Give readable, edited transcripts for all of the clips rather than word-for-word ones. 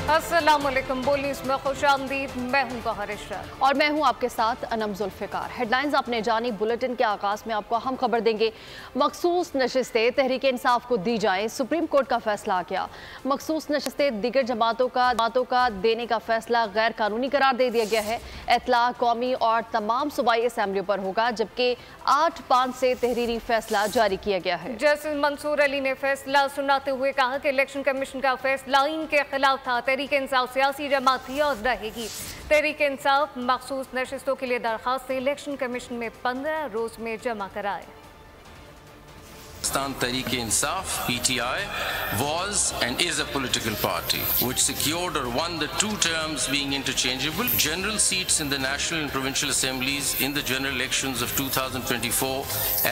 अस्सलामुअलैकुम, बोल न्यूज़ में खुशामदीद। मैं हूं गौहर इशरत और मैं हूं आपके साथ अनम जुल्फ़िकार। हेडलाइंस आपने जानी। बुलेटिन के आगाज में आपको हम खबर देंगे। मखसूस नशिस्तें तहरीक इंसाफ को दी जाएं, सुप्रीम कोर्ट का फैसला आ गया। मखसूस नशिस्तें दीगर जमातों का देने का फैसला गैर कानूनी करार दे दिया गया है। इत्तला कौमी और तमाम सूबाई असम्बलियों पर होगा, जबकि 8/5 से तहरीरी फैसला जारी किया गया है। जस्टिस मंसूर अली ने फैसला सुनाते हुए कहा कि इलेक्शन कमीशन का फैसला इनके खिलाफ था। तहरीक इंसाफ सियासी जमात थी और रहेगी। तहरीक इंसाफ मखसूस नशिस्तों के लिए दरखास्तें इलेक्शन कमीशन में 15 रोज में जमा कराए। Pakistan Tehreek-e-Insaf (PTI) was and is a political party which secured or won the 2 terms being interchangeable general seats in the national and provincial assemblies in the general elections of 2024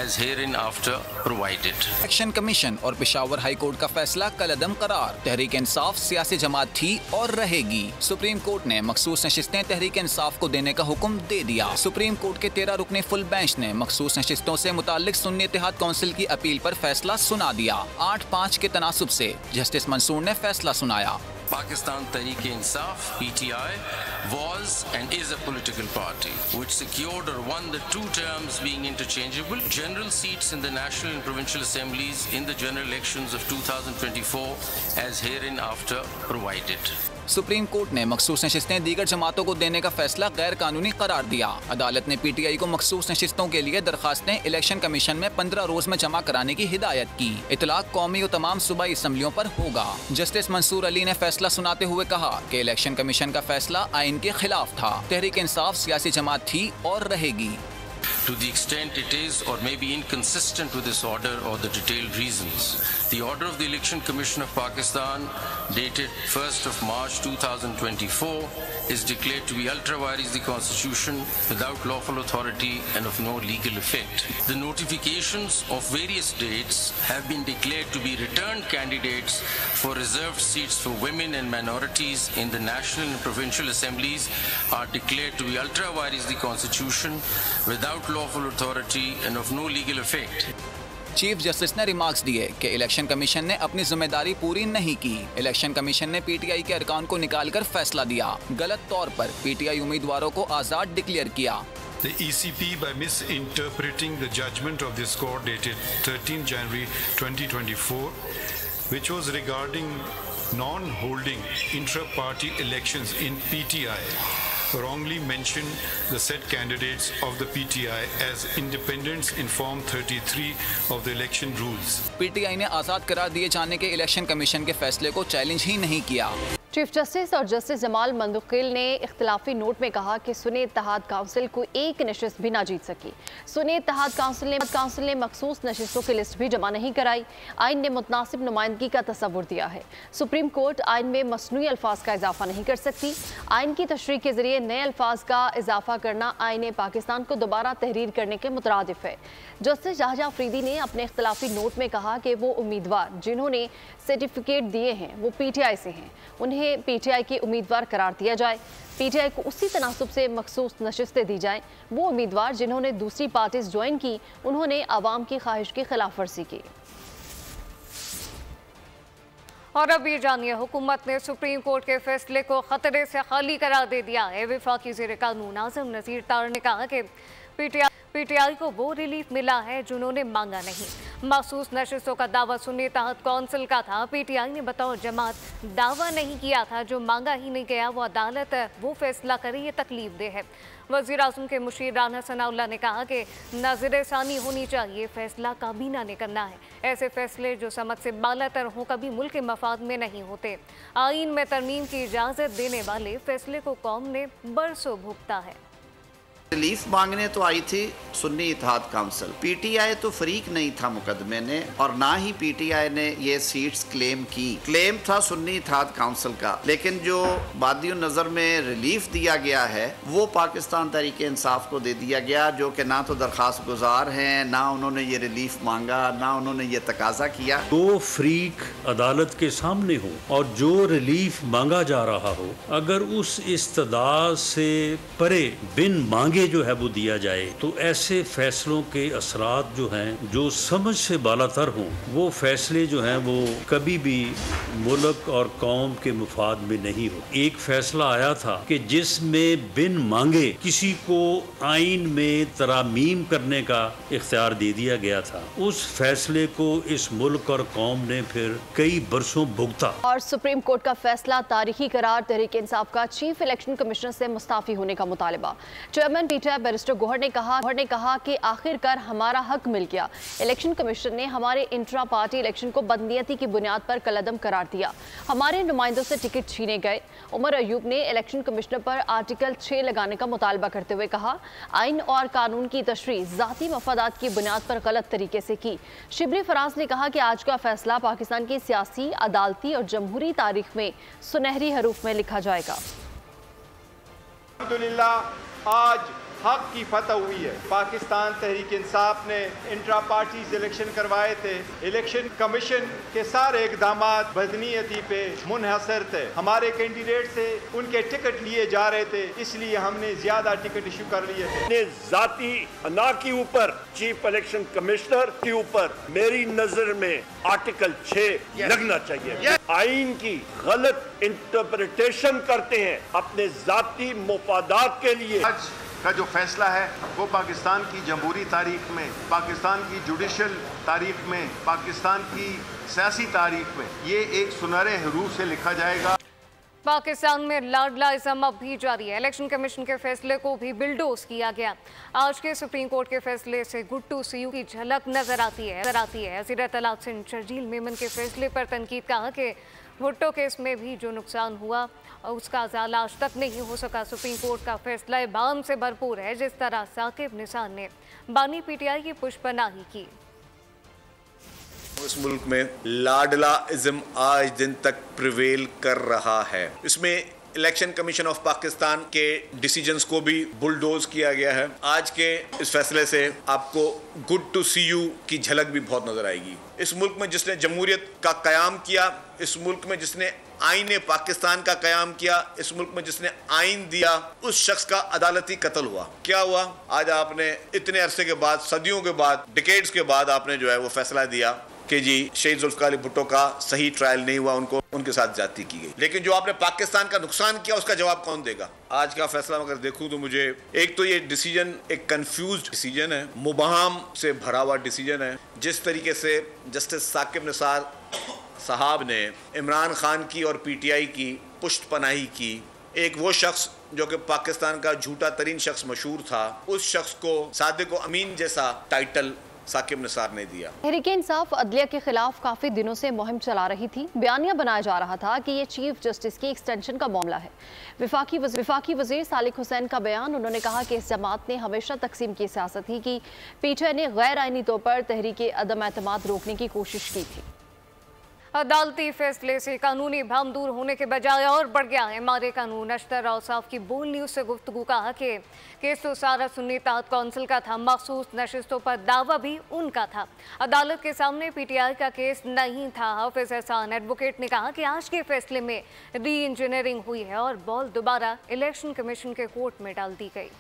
as hereinafter provided. Election commission और Peshawar high court का फैसला कलअदम करार। तहरीक इंसाफ सियासी जमात थी और रहेगी। Supreme court ने मखसूस नशिस्तें तहरीक इंसाफ को देने का हुक्म दे दिया। सुप्रीम कोर्ट के 13 रुकनी फुल बेंच ने मखसूस नशिस्तों से मुताल्लिक सुन्नी इत्तेहाद काउंसिल की अपील पर फैसला सुना दिया। 8/5 के तनासुब से जस्टिस मंसूर ने फैसला सुनाया। Pakistan Tehreek-e-Insaf (PTI) was and is a political party which secured or won the 2 terms being interchangeable general seats in the national and provincial assemblies in the general elections of 2024 as hereinafter provided. Supreme court ने मखसूस नशिस्तें दीगर जमातों को देने का फैसला गैर कानूनी करार दिया। अदालत ने PTI को मखसूस नशिस्तों के लिए दरखास्तें इलेक्शन कमीशन में 15 रोज में जमा कराने की हिदायत की। इतलाक कौमी और तमाम सूबाई असम्बलियों पर होगा। जस्टिस मंसूर अली ने फैसला सुनाते हुए कहा कि इलेक्शन कमीशन का फैसला आइन के खिलाफ था। तहरीक इंसाफ सियासी जमात थी और रहेगी। To the extent it is or may be inconsistent with this order or the detailed reasons, the order of the Election Commission of Pakistan dated 1st of March 2024 is declared to be ultra vires the Constitution without lawful authority and of no legal effect. The notifications of various dates have been declared to be returned candidates for reserved seats for women and minorities in the national and provincial assemblies are declared to be ultra vires the Constitution without lawful authority and of no legal effect. Chief justice ने remarks दिए कि election commission ने अपनी जिम्मेदारी पूरी नहीं की। Election commission ने PTI के अरकान को निकालकर फैसला दिया। गलत तौर पर PTI उम्मीदवारों को आजाद डिक्लेयर किया। The ECP, by misinterpreting the judgment of this court dated 13 January 2024, which was regarding non-holding intra-party elections in PTI, wrongly mentioned the said candidates of the PTI as independents in Form 33 of the election rules. PTI ने आजाद करार दिए जाने के election commission के फैसले को challenge ही नहीं किया। चीफ जस्टिस और जस्टिस जमाल मंदुकिल ने इख्तिलाफी नोट में कहा कि सुन्नी इत्तेहाद काउंसिल को एक नशिस्त भी ना जीत सकी। सुन्नी इत्तेहाद काउंसिल ने मखसूस नशिस्तों की लिस्ट भी जमा नहीं कराई। आइन ने मुतनासिब नुमाइंदगी का तस्वुर दिया है। सुप्रीम कोर्ट आइन में मसनूई अल्फाज का इजाफा नहीं कर सकती। आइन की तशरीह के जरिए नए अल्फाज का इजाफा करना आइन पाकिस्तान को दोबारा तहरीर करने के मुतरादिफ है। जस्टिस शाहजहां अफरीदी ने अपने इख्तिलाफी नोट में कहा कि वो उम्मीदवार जिन्होंने सर्टिफिकेट दिए हैं वो PTI से हैं, उन्हें PTI के उम्मीदवार करार दिया जाए। PTI को उसी तनासुब से मखसूस नशिस्तें दी जाएं। वो उम्मीदवार जिन्होंने दूसरी पार्टीज ज्वाइन की, उन्होंने आवाम की ख्वाहिश की खिलाफ वर्जी की। और अब ये जानिए, हुकूमत ने सुप्रीम कोर्ट के फैसले को खतरे से खाली करार दे दिया है। वफाकी वज़ीर कानून आज़म नज़ीर तार ने कहा कि PTI को वो रिलीफ मिला है जिन्होंने मांगा नहीं। मखसूस नशिस्तों का दावा सुन्नी इत्तेहाद काउंसिल का था। PTI ने बतौर जमात दावा नहीं किया था। जो मांगा ही नहीं गया वो अदालत वो फैसला करे, ये तकलीफ दे है। वज़ीर आज़म के मुशीर राना सनाउल्लाह ने कहा कि नज़र सानी होनी चाहिए, फैसला काबीना ने करना है। ऐसे फैसले जो समझ से बालातर हों कभी मुल्क के मफाद में नहीं होते। आइन में तरमीम की इजाज़त देने वाले फैसले को कौम ने बरसों भुगता है। रिलीफ मांगने तो आई थी सुन्नी इत्तेहाद काउंसिल। PTI तो फरीक नहीं था मुकदमे ने और ना ही PTI ने ये सीट्स क्लेम की। क्लेम था सुन्नी इत्तेहाद काउंसिल का, लेकिन जो बादियो नज़र में रिलीफ दिया गया है वो पाकिस्तान तहरीक इंसाफ को दे दिया गया, जो कि ना तो दरखास्त गुजार हैं, ना उन्होंने ये रिलीफ मांगा, ना उन्होंने ये तकाजा किया। दो फरीक अदालत के सामने हो और जो रिलीफ मांगा जा रहा हो, अगर उस इस्तदा से परे बिन मांगे आगे जो है वो दिया जाए। तो ऐसे फैसलों के असरात जो हैं, जो समझ से बालातर हों, वो फैसले जो हैं वो कभी भी मुल्क और कौम के मुफाद में नहीं हो। एक फैसला आया था कि जिसमें बिन मांगे किसी को आइन में तरामीम करने का इख्तियार दे दिया गया था, उस फैसले को इस मुल्क और कौम ने फिर कई बरसों भुगता। और सुप्रीम कोर्ट का फैसला तारीखी करार, तहरीक इंसाफ का चीफ इलेक्शन कमिश्नर से मुस्ताफी होने का मुतालबा। चेयरमैन पीटीआई बैरिस्टर गौहर ने कहा कि आखिरकार हमारा हक मिल गया। इलेक्शन कमीशन ने हमारे इंट्रा पार्टी इलेक्शन को बदनीयती की बुनियाद पर कलअदम करार दिया। हमारे नुमाइंदों से टिकट छीने गए। उमर अयूब ने इलेक्शन कमिश्नर पर आर्टिकल 6 लगाने का मुतालबा करते हुए कहा, आइन और कानून की तशरीह ज़ाती मफादात की बुनियाद पर गलत तरीके से की। शिबली फराज ने कहा कि आज का फैसला पाकिस्तान की सियासी, अदालती और जमहूरी तारीख में सुनहरी हरूफ में लिखा जाएगा। अल्हम्दुलिल्लाह आज हक की फतह हुई है। पाकिस्तान तहरीक इंसाफ ने इंट्रा पार्टीज इलेक्शन करवाए थे। इलेक्शन कमीशन के सारे इकदाम बदनीयती पे मुनहसर थे। हमारे कैंडिडेट से उनके टिकट लिए जा रहे थे, इसलिए हमने ज्यादा टिकट इशू कर लिए थे। जाती अना के ऊपर चीफ इलेक्शन कमिश्नर के ऊपर मेरी नजर में आर्टिकल 6 लगना चाहिए। आइन की गलत इंटरप्रिटेशन करते हैं अपने जाती मुफादात के लिए। आज का जो फैसला है वो पाकिस्तान की जमहूरी तारीख में, पाकिस्तान की जुडिशल तारीख में, पाकिस्तान की सियासी तारीख में ये एक सुनहरे हरूफ से लिखा जाएगा। पाकिस्तान में लाडलाइज़म अब भी जारी है। इलेक्शन कमीशन के फैसले को भी बिल्डोज किया गया। आज के सुप्रीम कोर्ट के फैसले से गुड टू सी यू की झलक नजर आती है। वज़ीर तलाक़ सिंध शर्जील मेमन के फैसले पर तनकीद, कहा कि भुट्टो केस में भी जो नुकसान हुआ उसका अज़ाला आज तक नहीं हो सका। सुप्रीम कोर्ट का फैसला बाम से भरपूर है। जिस तरह साकिब निसार ने बानी पीटीआई की पुष्पनाही की। इस मुल्क में लाडलाइज्म आज दिन तक प्रिवेल कर रहा है। इसमें इलेक्शन कमीशन ऑफ पाकिस्तान के डिसीजंस को भी बुलडोज किया गया है। आज के इस फैसले से आपको गुड टू सी यू की झलक भी बहुत नजर आएगी। इस मुल्क में जिसने जमहूरियत का कयाम किया, इस मुल्क में जिसने आईने पाकिस्तान का कयाम किया, इस मुल्क में जिसने आइन दिया, उस शख्स का अदालती कत्ल हुआ। क्या हुआ? आज आपने इतने अरसे के बाद, सदियों के बाद, डिकेड्स के बाद आपने जो है वो फैसला दिया कि जी शहीद जुल्फ़िकार अली भुट्टो का सही ट्रायल नहीं हुआ, उनको उनके साथ ज्यादती की गई। लेकिन जो आपने पाकिस्तान का नुकसान किया उसका जवाब कौन देगा? आज का फैसला अगर देखूं तो मुझे एक तो ये डिसीजन एक कंफ्यूज्ड डिसीजन है, मुबहम से भरा हुआ डिसीजन है। जिस तरीके से जस्टिस साकिब निसार साहब ने इमरान खान की और पीटीआई की पुष्ट पनाही की, एक वो शख्स जो कि पाकिस्तान का झूठा तरीन शख्स मशहूर था, उस शख्स को सादिक अमीन जैसा टाइटल साकिब निसार ने दिया। तहरीक इंसाफ अदलिया के खिलाफ काफी दिनों से मुहिम चला रही थी। बयानिया बनाया जा रहा था कि ये चीफ जस्टिस की एक्सटेंशन का मामला है। विफाकी वजीर सालिक हुसैन का बयान, उन्होंने कहा कि इस जमात ने हमेशा तकसीम की सियासत ही की। पीटीआई ने गैर आइनी तौर पर तहरीक अदम एतमाद रोकने की कोशिश की थी। अदालती फैसले से कानूनी भ्रम दूर होने के बजाय और बढ़ गया है। मारे कानून अशतर औसाफ की बोल न्यूज़ से गुफ्तगू, कहा कि केस तो सारा सुन्नी तहत कौंसिल का था, मखसूस नशिस्तों पर दावा भी उनका था। अदालत के सामने पीटीआई का केस नहीं था। हाफिज एहसान एडवोकेट ने कहा कि आज के फैसले में री इंजीनियरिंग हुई है और बॉल दोबारा इलेक्शन कमीशन के कोर्ट में डाल दी गई।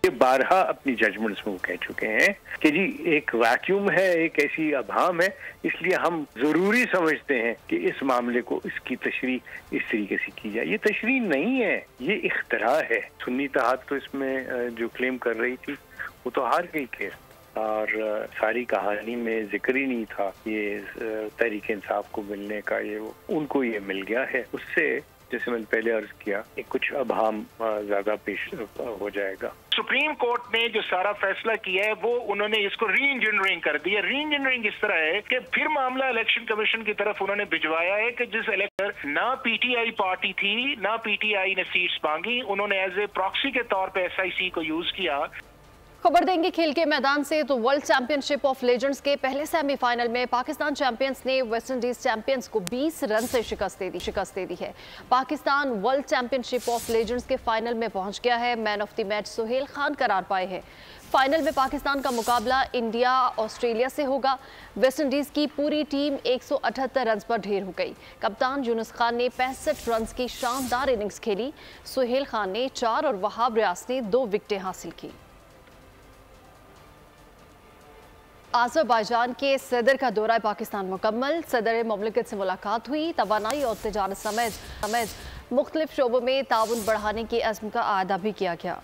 ये बारहा अपनी जजमेंट्स में वो कह चुके हैं कि जी एक वैक्यूम है, एक ऐसी अभाम है, इसलिए हम जरूरी समझते हैं कि इस मामले को इसकी तशरीह इस तरीके से की जाए। ये तशरीह नहीं है, ये इख्तरा है। सुन्नी तहात तो इसमें जो क्लेम कर रही थी वो तो हार गई केस, और सारी कहानी में जिक्र ही नहीं था ये तहरीक इंसाफ को मिलने का। ये उनको ये मिल गया है। उससे जैसे मैंने पहले अर्ज किया, एक कुछ अभाम ज्यादा पेश हो जाएगा। सुप्रीम कोर्ट ने जो सारा फैसला किया है वो उन्होंने इसको री इंजीनियरिंग कर दी है। री इंजीनियरिंग इस तरह है कि फिर मामला इलेक्शन कमीशन की तरफ उन्होंने भिजवाया है कि जिस इलेक्टर ना पीटीआई पार्टी थी, ना पीटीआई ने सीट्स मांगी, उन्होंने एज ए प्रॉक्सी के तौर पे एसआईसी को यूज किया। खबर देंगे खेल के मैदान से तो वर्ल्ड चैंपियनशिप ऑफ लेजेंड्स के पहले सेमीफाइनल में पाकिस्तान चैंपियंस ने वेस्टइंडीज चैंपियंस को 20 रन से शिकस्त दे दी है। Pakistan world championship of legends के फाइनल में पहुंच गया है। Man of the match Sohail Khan करार पाए हैं। फाइनल में पाकिस्तान का मुकाबला इंडिया ऑस्ट्रेलिया से होगा। वेस्टइंडीज की पूरी टीम 178 रन पर ढेर हो गई। कप्तान यूनुस खान ने 65 रन की शानदार इनिंग्स खेली। सुहेल खान ने 4 और वहाब रियाज ने 2 विकेटें हासिल की। आज़रबाईजान के सदर का दौरा पाकिस्तान मुकम्मल। सदर मुमलिकत से मुलाकात हुई। तवानाई और तिजारत समेत मुख्तलिफ शोबों में ताउन बढ़ाने की अज़्म का आदा भी किया गया।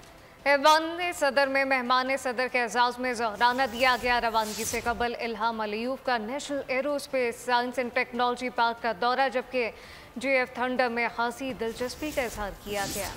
ऐवान सदर में मेहमान सदर के एजाज़ में ज़हराना दिया गया। रवानगी से कबल इल्हाम अलीयूब का national aerospace science and technology park का दौरा, जबकि JF थंडर में खासी दिलचस्पी का इजहार किया गया।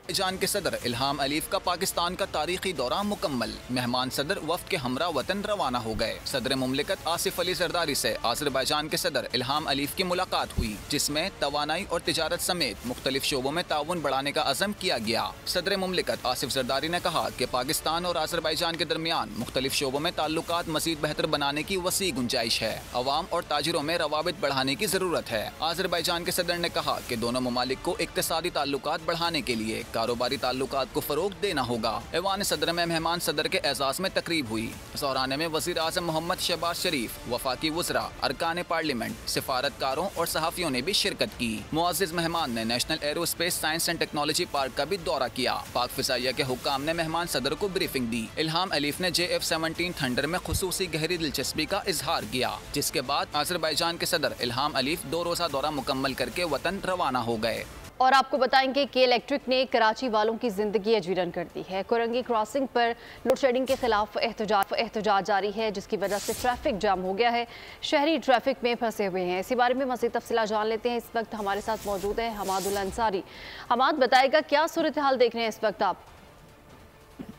जान के सदर इल्हाम अलीफ का पाकिस्तान का तारीखी दौरा मुकम्मल। मेहमान सदर वफ्द के हमरा वतन रवाना हो गए। सदर मुमलिकत आसिफ अली जरदारी से आज़रबाईजान के सदर इल्हाम अलीफ की मुलाकात हुई, जिसमें तवानाई और तिजारत समेत मुख्तलिफ शोबों में ताउन बढ़ाने का अज़म किया गया। सदर मुमलिकत आसिफ जरदारी ने कहा कि पाकिस्तान और आज़रबाईजान के दरमियान मुख्तलिफ शोबों में ताल्लुकात मज़ीद बेहतर बनाने की वसी गुंजाइश है। अवाम और ताजिरों में रवाबित बढ़ाने की ज़रूरत है। आज़रबाईजान के सदर ने कहा कि दोनों ममालिक को इक्तिसादी ताल्लुकात बढ़ाने के लिए कारोबारी ताल्लुकात को फरोग देना होगा। ऐवान सदर में मेहमान सदर के एजाज में तकरीब हुई। ज़हराने में वज़ीर आज़म मोहम्मद शहबाज शरीफ, वफाकी वज़रा, अरकान पार्लियामेंट, सिफारतकारों और सहाफ़ियों ने भी शिरकत की। मुअज़्ज़िज़ मेहमान ने national aerospace science and technology park का भी दौरा किया। पाक फ़िज़ाइया के हुक्काम ने मेहमान सदर को ब्रीफिंग दी। इल्हाम अलीफ ने JF-17 थंडर में खुसूसी गहरी दिलचस्पी का इजहार किया, जिसके बाद आज़रबाईजान के सदर इल्हाम अलीफ 2 रोज़ा दौरा मुकम्मल करके वतन रवाना हो गए। और आपको बताएंगे कि इलेक्ट्रिक ने कराची वालों की जिंदगी अजीरन कर दी है। कोरंगी क्रॉसिंग पर लोड शेडिंग के खिलाफ एहतजाज जारी है, जिसकी वजह से ट्रैफिक जाम हो गया है। शहरी ट्रैफिक में फंसे हुए हैं। इसी बारे में मज़ीद तफसीलात जान लेते हैं। इस वक्त हमारे साथ मौजूद है हमादुल अंसारी। हमाद, बताएगा क्या सूरत हाल देख रहे हैं इस वक्त आप?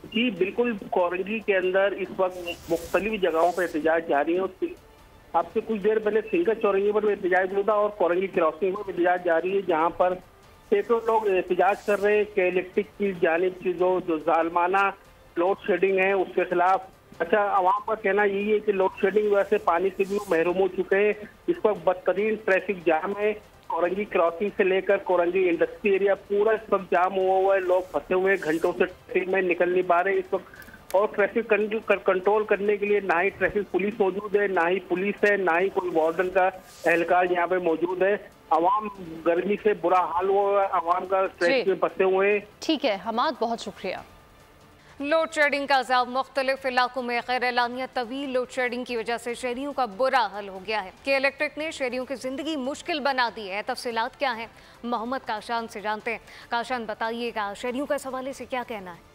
जी बिल्कुल, कोरंगी के अंदर इस वक्त मुख्तलिफ जगहों पर एहतजाज जारी है। आपसे कुछ देर पहले सिंगर चौरंगी पर एहतजाज हुआ था और कोरंगी क्रॉसिंग पर एहतजाज जारी है, जहाँ पर सैकड़ों लोग एहतजाज कर रहे हैं कि इलेक्ट्रिक की जानिब की जो जालमाना लोड शेडिंग है उसके खिलाफ। अच्छा, आवाम का कहना यही है कि लोड शेडिंग वजह से पानी से भी महरूम हो चुके हैं। इस वक्त बदतरीन ट्रैफिक जाम है। कोरंगी क्रॉसिंग से लेकर कोरंगी इंडस्ट्री एरिया पूरा इस वक्त जाम हुआ है। लोग फंसे हुए हैं, घंटों से ट्रैफिक में निकल नहीं पा रहे इस वक्त। और ट्रैफिक कंट्रोल करने के लिए ना ही ट्रैफिक पुलिस मौजूद है, ना ही पुलिस है, ना ही कोई वार्डन का एहलकार यहाँ पे मौजूद है। आवाम गर्मी से बुरा हाल हुआ है, आवाम का ट्रैफिक में फंसे हुए हैं। ठीक है हमाद, बहुत शुक्रिया। लोड शेडिंग का अज़ाब मुख्तलिफ इलाकों में गैर एलानिया तवील लोड शेडिंग की वजह से शहरियों का बुरा हाल हो गया है कि इलेक्ट्रिक ने शहरियों की जिंदगी मुश्किल बना दी है। तफसीलात क्या है, मोहम्मद काशान से जानते हैं। काशान, बताइएगा शहरियों का इस हवाले से क्या कहना है?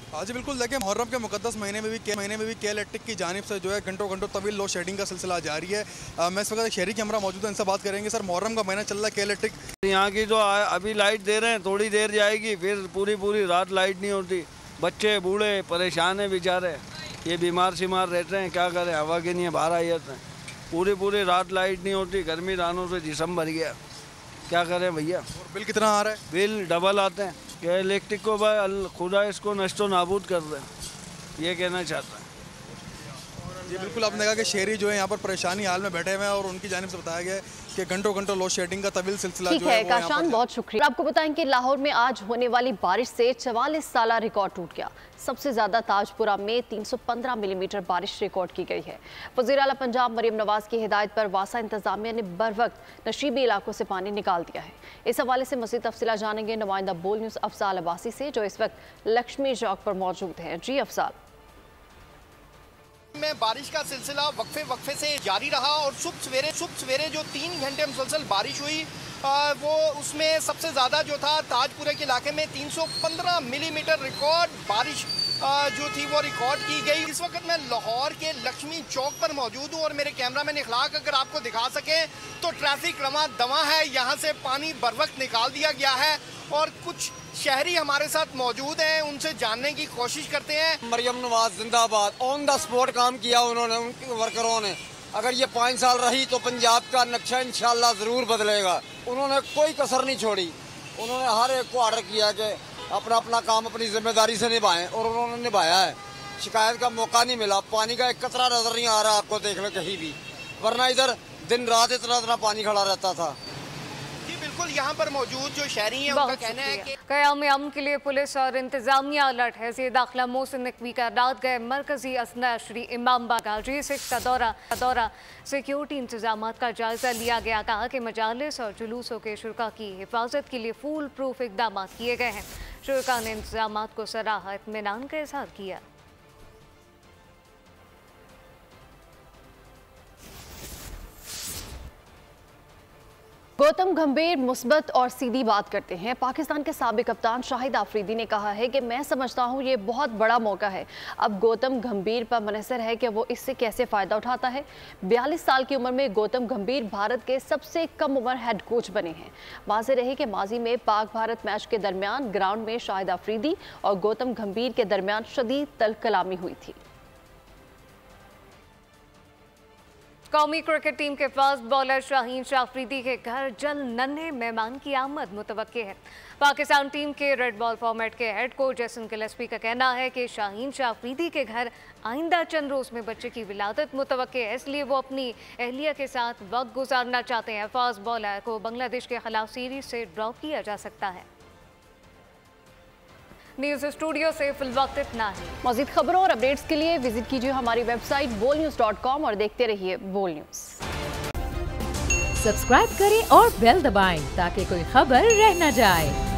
हाँ जी बिल्कुल, देखिए मुहर्रम के मुकद्दस महीने में भी के इलेक्ट्रिक की जानिब से जो है घंटों तवील लोड शेडिंग का सिलसिला जारी है। मैं इस वक्त शहरी के हमरा मौजूद है, इनसे बात करेंगे। सर, मुहर्रम का महीना चल रहा है, के इलेक्ट्रिक यहाँ की जो अभी लाइट दे रहे हैं, थोड़ी देर जाएगी, फिर पूरी रात लाइट नहीं होती। बच्चे बूढ़े परेशान हैं बेचारे, ये बीमार शिमार रहते हैं, क्या करें, हवा के नहीं बाहर आई जाते हैं। पूरी रात लाइट नहीं होती, गर्मी दानों से जिस्म भर गया, क्या करें भैया। बिल कितना आ रहा है? बिल डबल आते हैं। कि इलेक्ट्रिक को खुदा इसको नष्टो नाबूद कर दे, ये कहना चाहता है। जी बिल्कुल, आपने कहा कि शहरी जो है यहाँ पर परेशानी हाल में बैठे हुए हैं और उनकी जानिब से बताया गया है कि घंटों लोड शेडिंग का तवील सिलसिला जो है। काशान, बहुत शुक्रिया। आपको बताएं कि लाहौर में आज होने वाली बारिश से 44 साला रिकॉर्ड टूट गया। सबसे ज्यादा ताजपुरा में 315 मिलीमीटर बारिश रिकॉर्ड की गई है। वज़ीर आला पंजाब मरियम नवाज की हिदायत पर वासा इंतजामिया ने बर वक्त नशीबी इलाकों से पानी निकाल दिया है। इस हवाले से मज़ीद तफसीलात जानेंगे नुमाइंदा बोल न्यूज़ अफजाल अब्बासी से, जो इस वक्त लक्ष्मी चौक पर मौजूद है। जी अफजाल। में बारिश का सिलसिला वक्फे से जारी रहा और सुबह सवेरे जो 3 घंटे मुसलसल बारिश हुई वो उसमें सबसे ज़्यादा जो था ताजपुरे के इलाके में 315 मिलीमीटर रिकॉर्ड बारिश जो थी वो रिकॉर्ड की गई। इस वक्त मैं लाहौर के लक्ष्मी चौक पर मौजूद हूँ और मेरे कैमरामैन इखलाक अगर आपको दिखा सकें तो ट्रैफिक रमा दमा है। यहाँ से पानी बर वक्त निकाल दिया गया है और कुछ शहरी हमारे साथ मौजूद हैं, उनसे जानने की कोशिश करते हैं। मरियम नवाज जिंदाबाद, ऑन द स्पॉट काम किया उन्होंने, उनके वर्करों ने। अगर ये 5 साल रही तो पंजाब का नक्शा इंशाल्लाह ज़रूर बदलेगा। उन्होंने कोई कसर नहीं छोड़ी, उन्होंने हर एक को ऑर्डर किया कि अपना अपना काम अपनी जिम्मेदारी से निभाएं, और उन्होंने निभाया है। शिकायत का मौका नहीं मिला, पानी का एक कतरा नजर नहीं आ रहा आपको देख लो कहीं भी, वरना इधर दिन रात इतना पानी खड़ा रहता था। बिल्कुल यहाँ पर मौजूद जो शहरी हैं उनका कहना है कि क़याम अमन के लिए पुलिस और इंतजामिया अलर्ट है। वज़ीर दाखिला मोहसिन नकवी का रात गए मरकजी असना श्री इमाम बाग G6 का दौरा सिक्योरिटी इंतजाम का जायजा लिया गया। कहा कि मजालिस और जुलूसों के शुरका की हिफाजत के लिए फूल प्रूफ इकदाम किए गए हैं। शुरका ने इंतजाम को सराहा, इत्मीनान का इजहार किया। गौतम गंभीर मुस्बत और सीधी बात करते हैं। पाकिस्तान के साबिक कप्तान शाहिद आफरीदी ने कहा है कि मैं समझता हूं ये बहुत बड़ा मौका है, अब गौतम गंभीर पर मुनहसर है कि वो इससे कैसे फ़ायदा उठाता है। 42 साल की उम्र में गौतम गंभीर भारत के सबसे कम उम्र हेड कोच बने हैं। वाज़ेह रहे कि माजी में पाक भारत मैच के दरमियान ग्राउंड में शाहिद आफरीदी और गौतम गंभीर के दरमियान शदीद तलकलामी हुई थी। कौमी क्रिकेट टीम के फास्ट बॉलर शाहीन शाह अफरीदी के घर जल्द नन्हे मेहमान की आमद मुतवक्के है। पाकिस्तान टीम के रेड बॉल फॉर्मेट के हेड कोच जैसन गिलेस्पी का कहना है कि शाहीन शाह अफरीदी के घर आइंदा चंद रोज में बच्चे की विलादत मुतवक्के है, इसलिए वो अपनी अहलिया के साथ वक्त गुजारना चाहते हैं। फास्ट बॉलर को बांग्लादेश के खिलाफ सीरीज से ड्रॉप किया जा सकता है। न्यूज़ स्टूडियो से फिल वक्त इतना ही। मज़ीद खबरों और अपडेट्स के लिए विजिट कीजिए हमारी वेबसाइट bolnews.com और देखते रहिए बोल न्यूज़। सब्सक्राइब करें और बेल दबाएं ताकि कोई खबर रह न जाए।